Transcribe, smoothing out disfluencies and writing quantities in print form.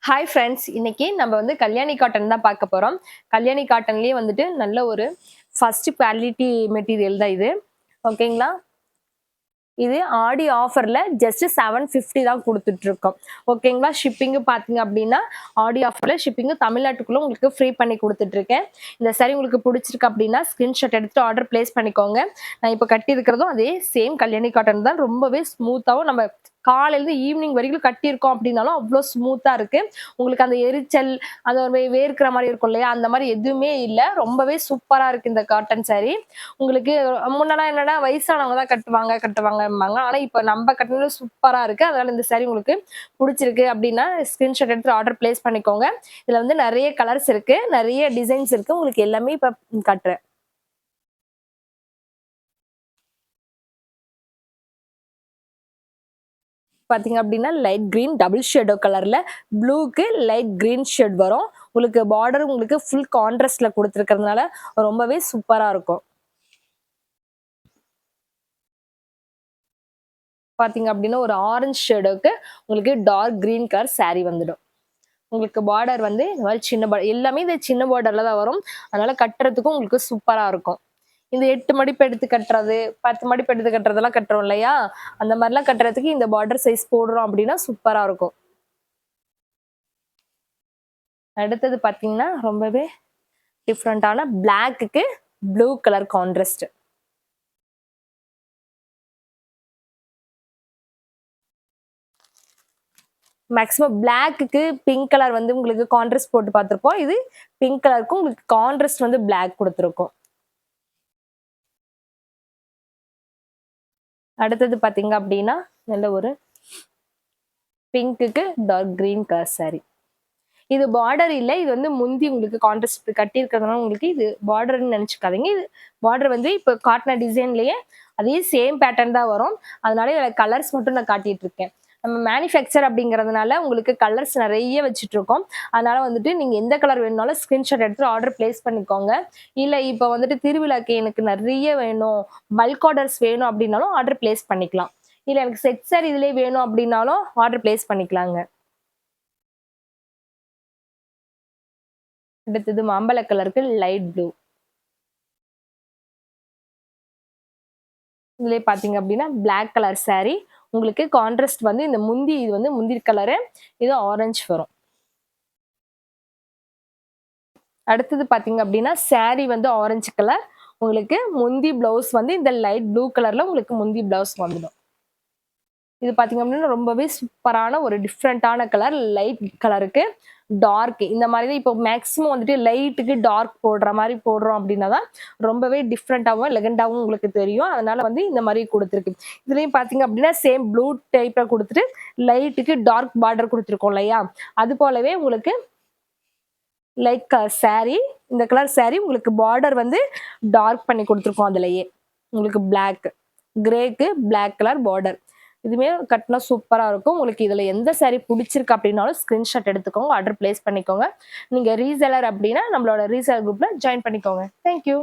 Hi friends. இன்னைக்கு நம்ம வந்து கல்யாணி காட்டன் தான் பார்க்க போறோம். கல்யாணி காட்டன்லயே வந்துட்டு நல்ல ஒரு ஃபர்ஸ்ட் குவாலிட்டி மெட்டீரியல் தான் இது. ஓகேங்களா? இது ஆடி ஆஃபர்ல ஜஸ்ட் 750 தான் குடுத்துட்டு இருக்கோம். ஓகேங்களா? ஷிப்பிங் பார்த்தீங்க அப்படின்னா, ஆடி ஆஃபர்ல ஷிப்பிங் தமிழ்நாட்டுக்குள்ள உங்களுக்கு ஃப்ரீ பண்ணி குடுத்துட்டு இருக்கேன். இந்த சாரி உங்களுக்கு பிடிச்சிருக்கு அப்படின்னா, ஸ்கிரீன்ஷாட் எடுத்துட்டு ஆர்டர் பிளேஸ் பண்ணிக்கோங்க. நான் இப்ப கட்டி இருக்கிறதும் அதே சேம் கல்யாணி காட்டன் தான். ரொம்பவே ஸ்மூத்தாவும் நம்ம காலையில இருந்து ஈவினிங் வரைக்கும் கட்டியிருக்கோம் அப்படின்னாலும் அவ்ளோ ஸ்மூத்தா இருக்கு. உங்களுக்கு அந்த எரிச்சல், அது ஒரு வேர்க்கிற மாரி இருக்கும் இல்லையா? அந்த மாரி எதுவுமே இல்ல. ரொம்பவே சூப்பரா இருக்கு இந்த காட்டன் சாரி. உங்களுக்கு முன்னலாம் என்னன்னா வயசானவங்க தான் கட்டுவாங்கம்பாங்க. ஆனா இப்ப நம்ம கட்டினது சூப்பரா இருக்கு. அதனால இந்த சாரி உங்களுக்கு புடிச்சிருக்கு அப்படின்னா, ஸ்கிரீன்ஷாட் எடுத்து ஆர்டர் பிளேஸ் பண்ணிக்கோங்க. இதுல வந்து நெறைய கலர்ஸ் இருக்கு. நெறைய டிசைன்ஸ் இருக்கு. உங்களுக்கு எல்லாமே இப்ப காட்டுறேன். பாத்தீங்க அப்படின்னா, லைட் கிரீன் டபுள் ஷேடோ கலர்ல ப்ளூக்கு லைட் கிரீன் ஷேட் வரும். உங்களுக்கு பார்டர் உங்களுக்கு ஃபுல் கான்ட்ராஸ்ட்ல குடுத்துருக்கிறதுனால ரொம்பவே சூப்பரா இருக்கும். பாத்தீங்க அப்படின்னா, ஒரு ஆரஞ்ச் ஷேடோக்கு உங்களுக்கு டார்க் கிரீன் கலர் சாரி வந்துடும். உங்களுக்கு பார்டர் வந்து இந்த மாரி சின்ன எல்லாமே இந்த சின்ன பார்டர்ல தான் வரும். அதனால கட்டுறதுக்கும் உங்களுக்கு சூப்பரா இருக்கும். இந்த 8 மடிப்பு எடுத்து கட்டுறது, 10 மடிப்பு எடுத்து கட்டுறதெல்லாம் கட்டுறோம் இல்லையா? அந்த மாரிலாம் கட்டுறதுக்கு இந்த பார்டர் சைஸ் போடுறோம் அப்படின்னா சூப்பரா இருக்கும். அடுத்தது பாத்தீங்கன்னா, ரொம்பவே டிஃபரண்டான பிளாக்குக்கு ப்ளூ கலர் கான்ட்ராஸ்ட். மேக்ஸிமம் பிளாக்குக்கு பிங்க் கலர் வந்து உங்களுக்கு கான்ட்ராஸ்ட் போட்டு பார்த்திருப்போம். இது பிங்க் கலருக்கும் உங்களுக்கு கான்ட்ராஸ்ட் வந்து பிளாக் குடுத்துருக்கோம். அடுத்தது பார்த்தீங்க அப்டின்னா, நல்ல ஒரு பிங்க்குக்கு டார்க் கிரீன் கலர் சாரி. இது பார்டர் இல்ல. இது வந்து முந்தி உங்களுக்கு கான்ட்ராஸ்ட் கட்டியிருக்கிறதுனால உங்களுக்கு இது பார்டர்ன்னு நெனச்சுக்காதீங்க. இது பார்டர் வந்து இப்ப காட்டுன டிசைன்லயே அதே சேம் பேட்டர்ன் தான் வரும். அதனால இதுல கலர்ஸ் மட்டும் நான் காட்டிட்டு இருக்கேன். நம்ம மேனுஃபேக்சர் அப்படிங்கிறதுனால உங்களுக்கு கலர்ஸ் நெறைய வச்சுட்டு இருக்கோம். அதனால வந்துட்டு நீங்க எந்த கலர் வேணும்னாலும் ஸ்கிரீன்ஷாட் எடுத்து ஆர்டர் பிளேஸ் பண்ணிக்கோங்க. இல்ல இப்ப வந்துட்டு திருவிழாக்கு எனக்கு நெறைய வேணும், பல்க் ஆர்டர்ஸ் வேணும் அப்படின்னாலும் ஆர்டர் பிளேஸ் பண்ணிக்கலாம். இல்ல எனக்கு செட் சாரி இதுலயே வேணும் அப்படின்னாலும் ஆர்டர் பிளேஸ் பண்ணிக்கலாங்க. அடுத்தது மாம்பழ கலருக்கு லைட் ப்ளூ. இதுலயே பாத்தீங்க அப்படின்னா பிளாக் கலர் சாரி. உங்களுக்கு கான்ட்ராஸ்ட் வந்து இந்த முந்தி இது வந்து முந்திரி கலரு. இது ஆரஞ்சு வரும். அடுத்தது பாத்தீங்க அப்படின்னா சாரி வந்து ஆரஞ்சு கலர். உங்களுக்கு முந்தி பிளவுஸ் வந்து இந்த லைட் ப்ளூ கலர்ல உங்களுக்கு முந்தி பிளவுஸ் வந்துடும். இது பாத்தீங்க அப்படின்னா ரொம்பவே சூப்பரான ஒரு டிஃப்ரெண்டான கலர். லைட் கலருக்கு டார்க் இந்த மாதிரி தான் இப்போ மேக்ஸிமம் வந்துட்டு லைட்டுக்கு டார்க் போடுற மாதிரி போடுறோம் அப்படின்னா தான் ரொம்பவே டிஃப்ரெண்டாகவும் எலகண்டாகவும் உங்களுக்கு தெரியும். அதனால வந்து இந்த மாதிரி கொடுத்துருக்கு. இதுலயும் பாத்தீங்க அப்படின்னா சேம் ப்ளூ டைப்ல கொடுத்துட்டு லைட்டுக்கு டார்க் பார்டர் கொடுத்துருக்கோம் இல்லையா? அது போலவே உங்களுக்கு லைட் கலர் சாரி. இந்த கலர் சாரி உங்களுக்கு பார்டர் வந்து டார்க் பண்ணி கொடுத்துருக்கோம் அதுலயே. உங்களுக்கு பிளாக் கிரேக்கு பிளாக் கலர் பார்டர். இதுவுமே கட்டினா சூப்பரா இருக்கும். உங்களுக்கு இதுல எந்த சாரி புடிச்சிருக்கு அப்படின்னாலும் ஸ்கிரீன்ஷாட் எடுத்துக்கோங்க. ஆர்டர் பிளேஸ் பண்ணிக்கோங்க. நீங்க ரீசெல்லர் அப்படின்னா நம்மளோட ரீசெல்லர் குரூப்ல ஜாயின் பண்ணிக்கோங்க. Thank you.